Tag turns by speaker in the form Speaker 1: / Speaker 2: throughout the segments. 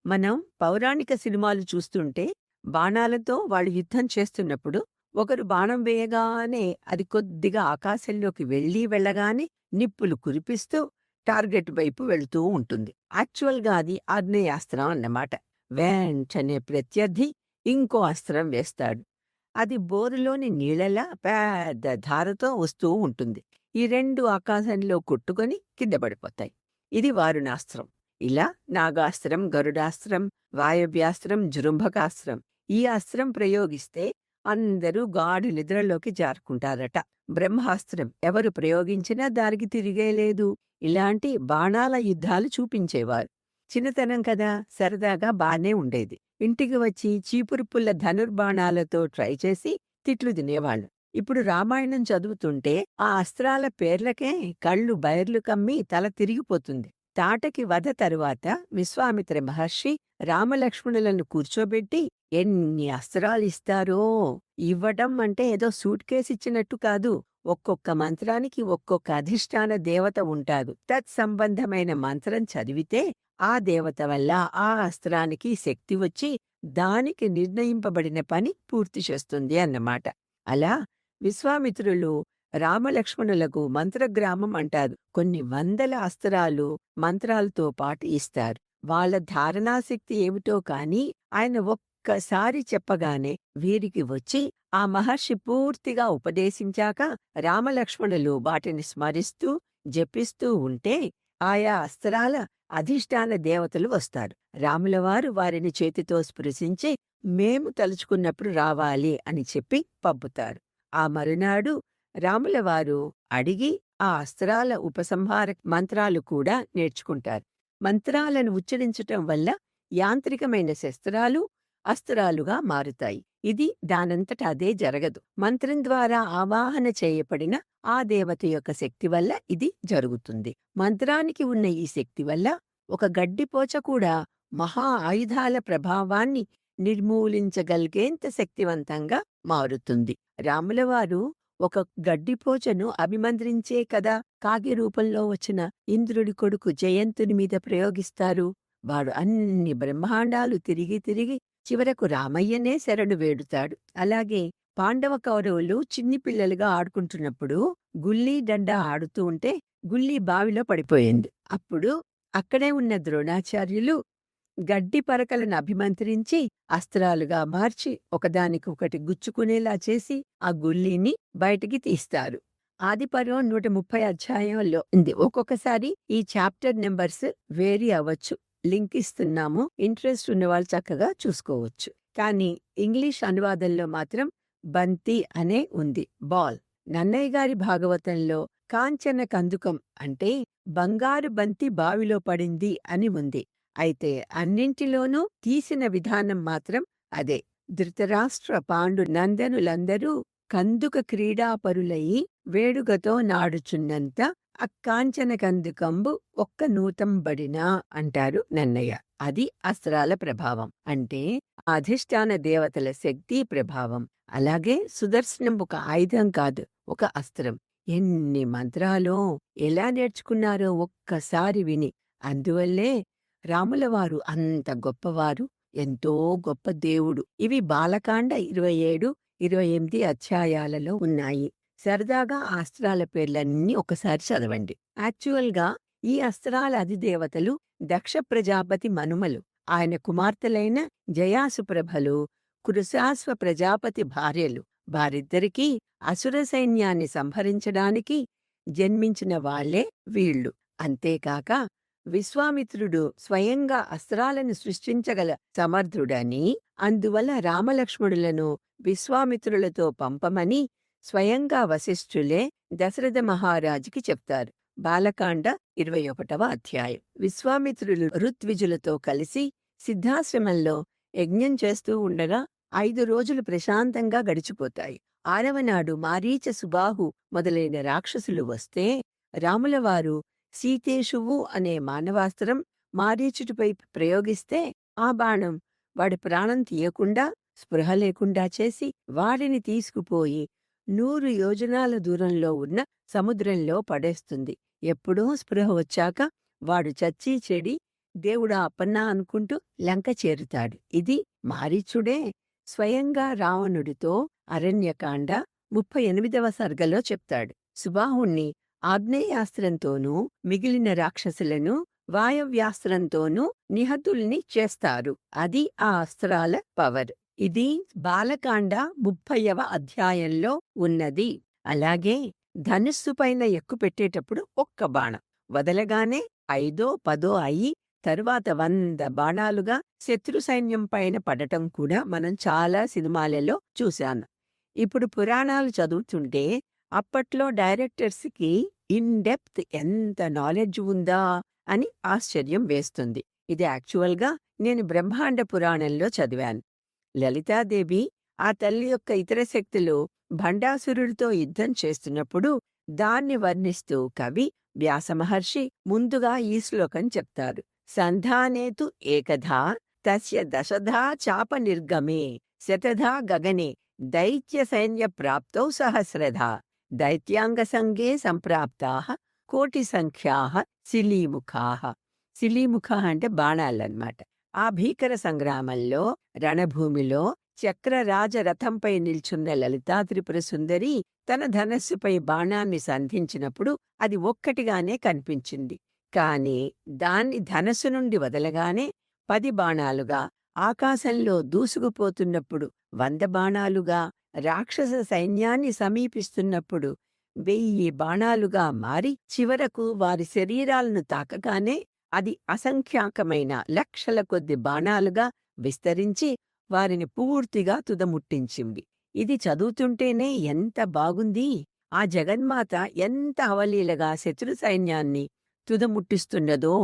Speaker 1: మనం పౌరాణిక సినిమాలు చూస్తుంటే బాణాలతో వాళ్ళు యుద్ధం చేస్తున్నప్పుడు ఒకరు బాణం వేయగానే అది కొద్దిగా ఆకాశంలోకి వెళ్ళగానే నిప్పులు కురిపిస్తూ టార్గెట్ వైపు వెళుతూ ఉంటుంది. యాక్చువల్‌గా అది ఆగ్నేయాస్త్రం అన్నమాట. వెంటనే ప్రత్యర్థి ఇంకో అస్త్రం వేస్తాడు. అది బోరులోని నీళ్ళలా పెద్ద ధారతో వస్తూ ఉంటుంది. ఈ 2 ఆకాశంలో కొట్టుకొని కింద పడిపోతాయి. ఇది వారుణాస్త్రం. ఇలా నాగాస్త్రం, గరుడాస్త్రం, వాయవ్యాస్త్రం, జృంభకాస్త్రం. ఈ అస్త్రం ప్రయోగిస్తే అందరూ గాఢ నిద్రలోకి జారుకుంటారట. బ్రహ్మాస్త్రం ఎవరు ప్రయోగించినా దానికి తిరిగేలేదు. ఇలాంటి బాణాల యుద్ధాలు చూపించేవారు. చిన్నతనం కదా, సరదాగా బానే ఉండేది. ఇంటికి వచ్చి చీపురు పుల్ల ధనుర్బాణాలతో ట్రై చేసి తిట్లు తినేవాళ్ళం. ఇప్పుడు రామాయణం చదువుతుంటే ఆ అస్త్రాల పేర్లకే కళ్ళు బైర్లు కమ్మి తల తిరిగిపోతుంది. తాటకి వధ తరువాత విశ్వామిత్ర మహర్షి రామలక్ష్మణులను కూర్చోబెట్టి ఎన్ని అస్త్రాలిస్తారో! ఇవ్వటం అంటే ఏదో సూట్ కేసిచ్చినట్టు కాదు. ఒక్కొక్క మంత్రానికి ఒక్కొక్క అధిష్టాన దేవత ఉంటారు. తత్సంబంధమైన మంత్రం చదివితే ఆ దేవత వల్ల ఆ అస్త్రానికి శక్తి వచ్చి దానికి నిర్ణయింపబడిన పని పూర్తి చేస్తుంది అన్నమాట. అలా విశ్వామిత్రులు రామలక్ష్మణులకు మంత్రగ్రామం అంటారు. కొన్ని వందల అస్త్రాలు, మంత్రాలతో పాటు ఇస్తారు. వాళ్ళ ధారణాశక్తి ఏమిటో కాని ఆయన ఒక్కసారి చెప్పగానే వీరికి వచ్చి ఆ మహర్షి పూర్తిగా ఉపదేశించాక రామలక్ష్మణులు వాటిని స్మరిస్తూ, జపిస్తూ ఉంటే ఆయా అస్త్రాల అధిష్టాన దేవతలు వస్తారు. రాములవారు వారిని చేతితో స్పృశించి మేము తలుచుకున్నప్పుడు రావాలి అని చెప్పి పంపుతారు. ఆ మరునాడు రాములవారు అడిగి ఆ అస్త్రాల ఉపసంహార మంత్రాలు కూడా నేర్చుకుంటారు. మంత్రాలను ఉచ్చరించటం వల్ల యాంత్రికమైన శస్త్రాలు అస్త్రాలుగా మారుతాయి. ఇది దానంతట అదే జరగదు. మంత్రం ద్వారా ఆవాహన చేయబడిన ఆ దేవత యొక్క శక్తి వల్ల ఇది జరుగుతుంది. మంత్రానికి ఉన్న ఈ శక్తి వల్ల ఒక గడ్డిపోచ కూడా మహా ఆయుధాల ప్రభావాన్ని నిర్మూలించగలిగేంత శక్తివంతంగా మారుతుంది. రాములవారు ఒక గడ్డిపోచను అభిమంత్రించే కదా కాకి రూపంలో వచ్చిన ఇంద్రుడి కొడుకు జయంతుని మీద ప్రయోగిస్తారు. వాడు అన్ని బ్రహ్మాండాలు తిరిగి తిరిగి చివరకు రామయ్యనే శరణు వేడుతాడు. అలాగే పాండవ కౌరవులు చిన్ని పిల్లలుగా ఆడుకుంటున్నప్పుడు గుల్లీ డండా ఆడుతూ ఉంటే గుల్లీ బావిలో పడిపోయింది. అప్పుడు అక్కడే ఉన్న ద్రోణాచార్యులు గడ్డి పరకలను అభిమంత్రించి అస్త్రాలుగా మార్చి ఒకదానికొకటి గుచ్చుకునేలా చేసి ఆ గుల్లీని బయటికి తీస్తారు. ఆదిపర్వం 130 అధ్యాయంలో ఉంది. ఒక్కొక్కసారి ఈ చాప్టర్ నెంబర్స్ వేరీ అవ్వచ్చు. లింక్ ఇస్తున్నాము. ఇంట్రెస్ట్ ఉన్నవాళ్ళు చక్కగా చూసుకోవచ్చు. కానీ ఇంగ్లీష్ అనువాదంలో మాత్రం బంతి అనే ఉంది. బాల్. నన్నయ్య గారి భాగవతంలో కాంచన కందుకం అంటే బంగారు బంతి బావిలో పడింది అని ఉంది. అయితే అన్నింటిలోనూ తీసిన విధానం మాత్రం అదే. ధృతరాష్ట్ర పాండు నందనులందరూ కందుక క్రీడాపరులయి వేడుకతో నాడుచున్నంత అక్కాంచన కందుకంబు ఒక్క నూతంబడినా అంటారు నన్నయ్య. అది అస్త్రాల ప్రభావం. అంటే అధిష్టాన దేవతల శక్తి ప్రభావం. అలాగే సుదర్శనం ఒక ఆయుధం కాదు, ఒక అస్త్రం. ఎన్ని మంత్రాలో ఎలా నేర్చుకున్నారో ఒక్కసారి విని. అందువల్లే రాములవారు అంత గొప్పవారు, ఎంతో గొప్ప దేవుడు. ఇవి బాలకాండ 27, 28 అధ్యాయాలలో ఉన్నాయి. సరదాగా ఆ అస్త్రాల పేర్లన్నీ ఒకసారి చదవండి. యాక్చువల్‌గా ఈ అస్త్రాల అధిదేవతలు దక్ష ప్రజాపతి మనుమలు. ఆయన కుమార్తెలైన జయాసుప్రభలు కృశాశ్వ ప్రజాపతి భార్యలు. వారిద్దరికీ అసుర సైన్యాన్ని సంహరించడానికి జన్మించిన వాళ్లే వీళ్ళు. అంతేకాక విశ్వామిత్రుడు స్వయంగా అస్త్రాలను సృష్టించగల సమర్థుడని, అందువల్ల రామలక్ష్మణులను విశ్వామిత్రులతో పంపమని స్వయంగా వశిష్ఠులే దశరథ మహారాజుకి చెప్తారు. బాలకాండ 21వ అధ్యాయం. విశ్వామిత్రులు ఋత్విజులతో కలిసి సిద్ధాశ్రమంలో యజ్ఞం చేస్తూ ఉండగా 5 రోజులు ప్రశాంతంగా గడిచిపోతాయి. 6వ నాడు మారీచ, సుబాహు మొదలైన రాక్షసులు వస్తే రాములవారు సీతేషువు అనే మానవాస్త్రం మారీచుడిపై ప్రయోగిస్తే ఆ బాణం వాడి ప్రాణం తీయకుండా, స్పృహ లేకుండా చేసి వాడిని తీసుకుపోయి 100 యోజనాల దూరంలో ఉన్న సముద్రంలో పడేస్తుంది. ఎప్పుడో స్పృహ వచ్చాక వాడు చచ్చి చెడి దేవుడా అప్పన్నా అనుకుంటూ లంక చేరుతాడు. ఇది మారీచుడే స్వయంగా రావణుడితో అరణ్యకాండ 38వ సర్గలో చెప్తాడు. సుబాహుణ్ణి ఆగ్నేయాస్త్రంతోనూ మిగిలిన రాక్షసులను వాయవ్యాస్త్రంతోనూ నిహతుల్ని చేస్తారు. అది ఆ అస్త్రాల పవర్. ఇది బాలకాండ 30వ అధ్యాయంలో ఉన్నది. అలాగే ధనుస్సు పైన ఎక్కుపెట్టేటప్పుడు ఒక్క బాణం వదలగానే 5, 10 అయి తరువాత 100 బాణాలుగా శత్రు సైన్యం పైన పడటం కూడా మనం చాలా సినిమాలలో చూశాను. ఇప్పుడు పురాణాలు చదువుతుంటే అప్పట్లో డైరెక్టర్స్కి ఇన్ డెప్త్ ఎంత నాలెడ్జ్ ఉందా అని ఆశ్చర్యం వేస్తుంది. ఇది యాక్చువల్గా నేను బ్రహ్మాండ పురాణంలో చదివాను. లలితాదేవి ఆ తల్లి యొక్క ఇతర శక్తులు భండాసురుడితో యుద్ధం చేస్తున్నప్పుడు దాన్ని వర్ణిస్తూ కవి వ్యాసమహర్షి ముందుగా ఈ శ్లోకం చెప్తారు. సంధానేతు ఏకధా తస్య దశధా చాప నిర్గమే శతధా గగనే దైత్య సైన్య ప్రాప్తౌ సహస్రధా దైత్యాంగసంగే సంప్రాప్తాః కోటి సంఖ్యాః శిలీముఖాః. శిలీముఖ అంటే బాణాలన్నమాట. ఆ భీకర సంగ్రామంలో రణభూమిలో చక్రరాజరథంపై నిల్చున్న లలితా త్రిపుర సుందరి తన ధనస్సుపై బాణాన్ని సంధించినప్పుడు అది ఒక్కటిగానే కనిపించింది. కాని దాన్ని ధనస్సు నుండి వదలగానే 10 బాణాలుగా, ఆకాశంలో దూసుకుపోతున్నప్పుడు 100 బాణాలుగా, రాక్షస సైన్యాన్ని సమీపిస్తున్నప్పుడు 1000 బాణాలుగా మారి చివరకు వారి శరీరాలను తాకగానే అది అసంఖ్యాకమైన లక్షల కొద్ది బాణాలుగా విస్తరించి వారిని పూర్తిగా తుదముట్టించింది. ఇది చదువుతుంటేనే ఎంత బాగుంది! ఆ జగన్మాత ఎంత అవలీలగా శత్రు సైన్యాన్ని తుదముట్టిస్తున్నదో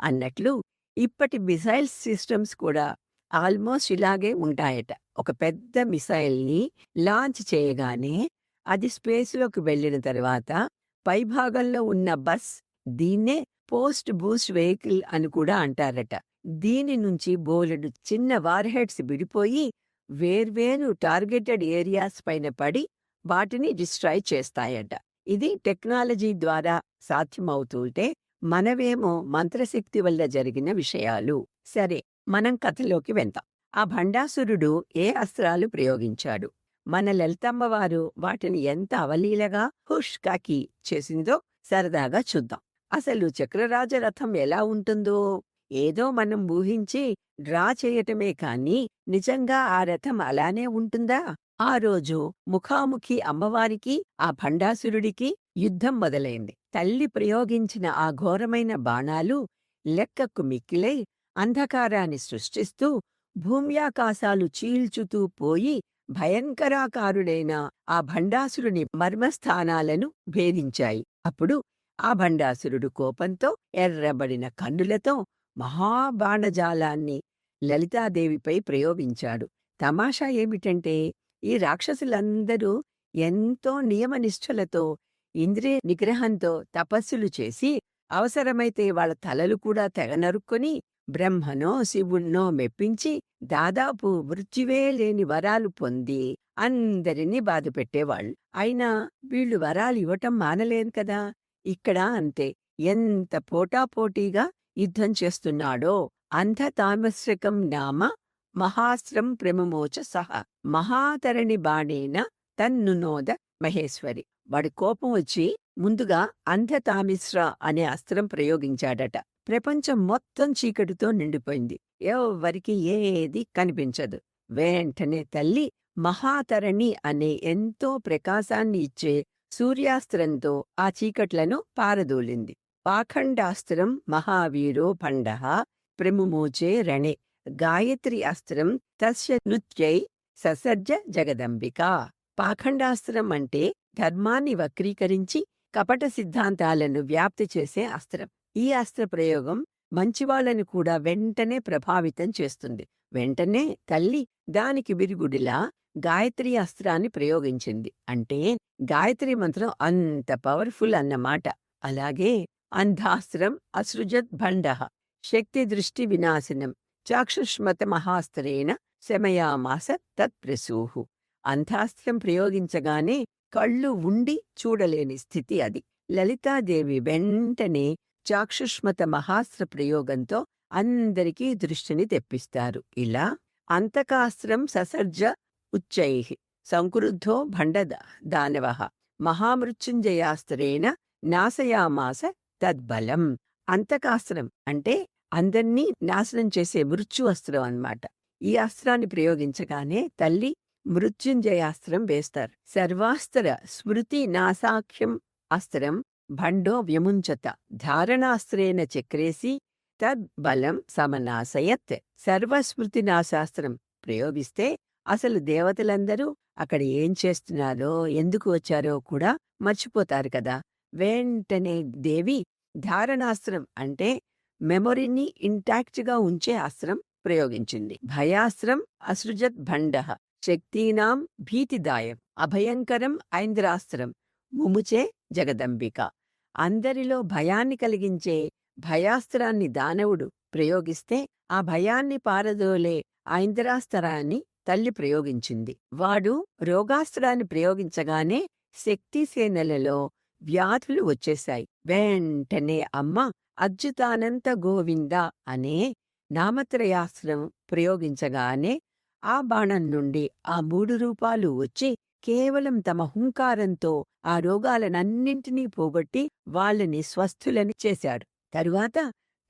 Speaker 1: అన్నట్లు ఇప్పటి మిసైల్ సిస్టమ్స్ కూడా ఆల్మోస్ట్ ఇలాగే ఉంటాయట. ఒక పెద్ద మిసైల్ని లాంచ్ చేయగానే అది స్పేస్లోకి వెళ్ళిన తర్వాత పైభాగంలో ఉన్న బస్, దీన్నే పోస్ట్ బూస్ట్ వెహికల్ అని కూడా అంటారట. దీని నుంచి బోలెడు చిన్న వార్హెడ్స్ విడిపోయి వేర్వేరు టార్గెటెడ్ ఏరియాస్ పైన పడి వాటిని డిస్ట్రాయ్ చేస్తాయట. ఇది టెక్నాలజీ ద్వారా సాధ్యమవుతుంటే మనవేమో మంత్రశక్తి వల్ల జరిగిన విషయాలు. సరే, మనం కథలోకి వెళ్తాం. ఆ భండాసురుడు ఏ అస్త్రాలు ప్రయోగించాడు, మన లలితమ్మవారు వాటిని ఎంత అవలీలగా హుష్ కాకి చేసిందో సరదాగా చూద్దాం. అసలు చక్రరాజరథం ఎలా ఉంటుందో ఏదో మనం ఊహించి డ్రా చేయటమే కాని నిజంగా ఆ రథం అలానే ఉంటుందా? ఆ రోజు ముఖాముఖి అమ్మవారికి ఆ భండాసురుడికి యుద్ధం మొదలైంది. తల్లి ప్రయోగించిన ఆ ఘోరమైన బాణాలు లెక్కకు మిక్కిలై అంధకారాన్ని సృష్టిస్తూ భూమ్యాకాశాలు చీల్చుతూ పోయి భయంకరాకారుడైన ఆ భండాసురుని మర్మస్థానాలను భేదించాయి. అప్పుడు ఆ భండాసురుడు కోపంతో ఎర్రబడిన కన్నులతో మహాబాణజాలాన్ని లలితాదేవిపై ప్రయోగించాడు. తమాషా ఏమిటంటే ఈ రాక్షసులందరూ ఎంతో నియమనిష్ఠలతో ఇంద్రియ నిగ్రహంతో తపస్సులు చేసి అవసరమైతే వాళ్ళ తలలు కూడా తెగ నరుక్కొని బ్రహ్మనో శివుణ్ణో మెప్పించి దాదాపు మృత్యువే లేని వరాలు పొంది అందరినీ బాధపెట్టేవాళ్ళు. అయినా వీళ్ళు వరాలు ఇవ్వటం మానలేదు కదా. ఇక్కడ అంతే, ఎంత పోటాపోటీగా యుద్ధం చేస్తున్నాడో. అంధతామస్రకం నామ మహాస్త్రం ప్రముమోచ సహ మహాతరణి బాణేన తన్నునోద మహేశ్వరి. వాడి కోపం వచ్చి ముందుగా అంధతామిశ్ర అనే అస్త్రం ప్రయోగించాడట. ప్రపంచం మొత్తం చీకటితో నిండిపోయింది. ఎవ్వరికి ఏది కనిపించదు. వెంటనే తల్లి మహాతరణి అనే ఎంతో ప్రకాశాన్ని ఇచ్చే సూర్యాస్త్రంతో ఆ చీకట్లను పారదోలింది. పాఖండాస్త్రం మహావీరో భండః ప్రముమోచే రణే గాయత్రి అస్త్రం తస్య నృత్యై ససర్జ జగదంబిక. పాఖండాస్త్రం అంటే ధర్మాన్ని వక్రీకరించి కపట సిద్ధాంతాలను వ్యాప్తి చేసే అస్త్రం. ఈ అస్త్ర ప్రయోగం మంచివాళ్లను కూడా వెంటనే ప్రభావితం చేస్తుంది. వెంటనే తల్లి దానికి విరుగుడిలా గాయత్రి అస్త్రాన్ని ప్రయోగించింది. అంటే గాయత్రి మంత్రం అంత పవర్ఫుల్ అన్నమాట. అలాగే అంధాస్త్రం అసృజత్ భండః శక్తి దృష్టి వినాశనం చాక్షుష్మత మహాస్త్రేణ శమయామాస తత్ప్రసూః. అంధాస్త్రం ప్రయోగించగానే కళ్ళు ఉండి చూడలేని స్థితి అది. లలితాదేవి వెంటనే చాక్షుష్మత మహాస్త్ర ప్రయోగంతో అందరికీ దృష్టిని తెప్పిస్తారు. ఇలా అంతకాస్త్రం ససర్జ ఉచ్చైః సంక్రుద్ధో దానవః మహామృత్యుంజయాస్త్రేణ నాశయామాస తద్బలం. అంతకాస్త్రం అంటే అందర్నీ నాశనం చేసే మృత్యు అస్త్రం అన్నమాట. ఈ అస్త్రాన్ని ప్రయోగించగానే తల్లి మృత్యుంజయాస్త్రం వేస్తారు. సర్వాస్త్ర స్మృతి నాసాఖ్యం అస్త్రం భండో వ్యముంచత ధారణాస్త్రేణ చక్రేసి తద్బలం సమనాశయత్. సర్వస్మృతి నాశాస్త్రం ప్రయోగిస్తే అసలు దేవతలందరూ అక్కడ ఏం చేస్తున్నారో ఎందుకు వచ్చారో కూడా మర్చిపోతారు కదా. వెంటనే దేవి ధారణాస్త్రం అంటే మెమొరీని ఇంటాక్ట్గా ఉంచే అస్త్రం ప్రయోగించింది. భయాస్త్రం అసృజత్ భండ శక్తీనాం భీతిదాయం అభయంకరం ఐంద్రాస్త్రం ముముచే జగదంబిక. అందరిలో భయాన్ని కలిగించే భయాస్త్రాన్ని దానవుడు ప్రయోగిస్తే ఆ భయాన్ని పారదోలే ఐంద్రాస్త్రాన్ని తల్లి ప్రయోగించింది. వాడు రోగాస్త్రాన్ని ప్రయోగించగానే శక్తిసేనలలో వ్యాధులు వచ్చేశాయి. వెంటనే అమ్మ అచ్యుతానంత గోవింద అనే నామత్రయాస్త్రం ప్రయోగించగానే ఆ బాణం నుండి ఆ 3 రూపాలు వచ్చి కేవలం తమ హుంకారంతో ఆ రోగాలనన్నింటినీ పోగొట్టి వాళ్ళని స్వస్థులని చేశాడు. తరువాత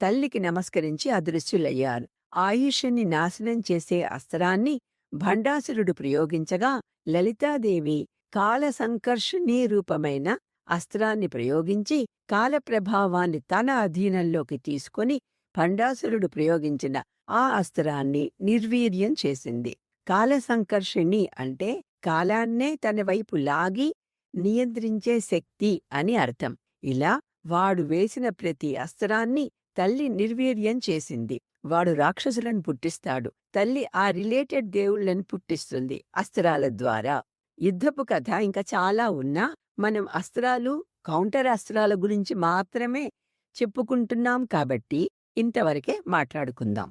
Speaker 1: తల్లికి నమస్కరించి అదృశ్యులయ్యారు. ఆయుష్ని నాశనం చేసే అస్త్రాన్ని భండాసురుడు ప్రయోగించగా లలితాదేవి కాల సంకర్షణీ రూపమైన అస్త్రాన్ని ప్రయోగించి కాలప్రభావాన్ని తన అధీనంలోకి తీసుకొని భండాసురుడు ప్రయోగించిన ఆ అస్త్రాన్ని నిర్వీర్యం చేసింది. కాలసంకర్షిణి అంటే కాలాన్నే తన వైపు లాగి నియంత్రించే శక్తి అని అర్థం. ఇలా వాడు వేసిన ప్రతి అస్త్రాన్ని తల్లి నిర్వీర్యం చేసింది. వాడు రాక్షసులను పుట్టిస్తాడు, తల్లి ఆ రిలేటెడ్ దేవుళ్ళని పుట్టిస్తుంది అస్త్రాల ద్వారా. యుద్ధపు కథ ఇంకా చాలా ఉన్నా మనం అస్త్రాలు, కౌంటర్ అస్త్రాల గురించి మాత్రమే చెప్పుకుంటున్నాం కాబట్టి ఇంతవరకే మాట్లాడుకుందాం.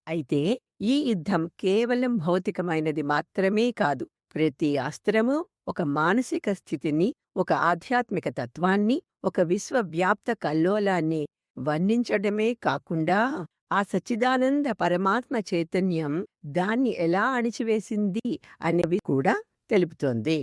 Speaker 1: అయితే ఈ యుద్ధం కేవలం భౌతికమైనది మాత్రమే కాదు. ప్రతి అస్త్రము ఒక మానసిక స్థితిని, ఒక ఆధ్యాత్మిక తత్వాన్ని, ఒక విశ్వవ్యాప్త కల్లోలాన్ని వర్ణించడమే కాకుండా ఆ సచ్చిదానంద పరమాత్మ చైతన్యం దాన్ని ఎలా అణిచివేసింది అనేవి కూడా తెలుపుతోంది.